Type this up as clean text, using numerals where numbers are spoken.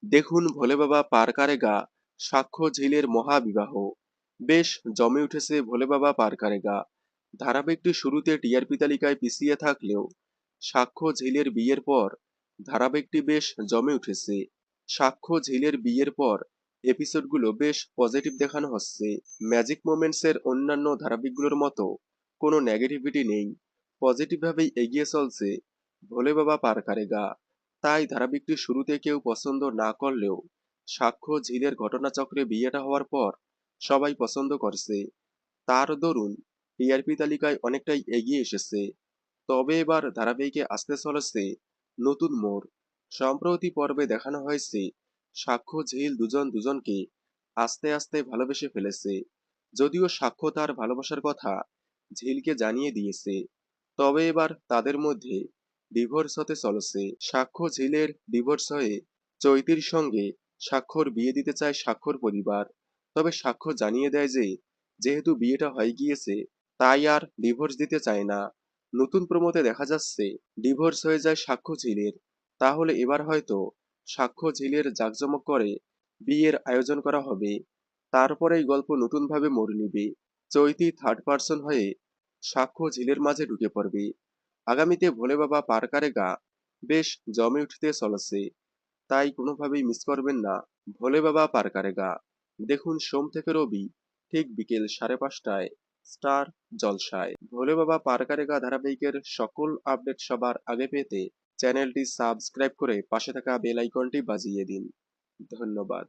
দেখুন ভোলে বাবা পার কারেগা সাক্ষ্য ঝিলের মহাবিবাহ। বেশ জমে উঠেছে ভোলে বাবা পার কারেগা। ধারাবাহিকটি শুরুতে টিআরপি তালিকায় পিছিয়ে থাকলেও সাক্ষ্য ঝিলের বিয়ের পর ধারাবাহিকটি বেশ জমে উঠেছে। সাক্ষ্য ঝিলের বিয়ের পর এপিসোডগুলো বেশ পজিটিভ দেখানো হচ্ছে। ম্যাজিক মোমেন্টসের অন্যান্য ধারাবাহিকগুলোর মতো কোনো নেগেটিভিটি নেই, পজিটিভ ভাবেই এগিয়ে চলছে ভোলে বাবা পার কারেগা। তাই ধারাবাহিকটি শুরুতে কেউ পছন্দ না করলেও সাক্ষ্য ঝিলের ঘটনাচক্রে বিয়েটা হওয়ার পর সবাই পছন্দ করছে। তার দরুন টিআরপি তালিকায় অনেকটাই এগিয়ে এসেছে। তবে এবার ধারাবাহিকে আসতে চলেছে নতুন মোড়। সম্প্রতি পর্বে দেখানো হয়েছে সাক্ষ্য ঝিল দুজন দুজনকে আস্তে আস্তে ভালোবেসে ফেলেছে। যদিও সাক্ষ্য তার ভালোবাসার কথা ঝিলকে জানিয়ে দিয়েছে, তবে এবার তাদের মধ্যে ডিভোর্স হতে চলেছে। সাক্ষ্য ঝিলের ডিভোর্স হয়ে চৈতির সঙ্গে সাক্ষ্যর বিয়ে দিতে চায় সাক্ষ্যর পরিবার। তবে সাক্ষ্য জানিয়ে দেয় যে যেহেতু বিয়েটা হয়ে গিয়েছে তাই আর ডিভোর্স দিতে চায় না। নতুন প্রমোতে দেখা যাচ্ছে ডিভোর্স হয়ে যায় সাক্ষ্য ঝিলের। তাহলে এবার হয়তো সাক্ষ্য ঝিলের জাঁকজমক করে বিয়ের আয়োজন করা হবে। তারপরেই গল্প নতুনভাবে মোড় নিবে। চৈতি থার্ড পার্সন হয়ে সাক্ষ্য ঝিলের মাঝে ঢুকে পড়বে। আগামীতে ভোলে বাবা পার কারেগা বেশ জমে উঠতে চলেছে। তাই কোনোভাবেই মিস করবেন না ভোলে বাবা পার কারেগা। দেখুন সোম থেকে রবি ঠিক বিকেল 5:30টায় স্টার জলসায়। ভোলে বাবা পার কারেগা ধারাবাহিকের সকল আপডেট সবার আগে পেতে চ্যানেলটি সাবস্ক্রাইব করে পাশে থাকা বেল আইকনটি বাজিয়ে দিন। ধন্যবাদ।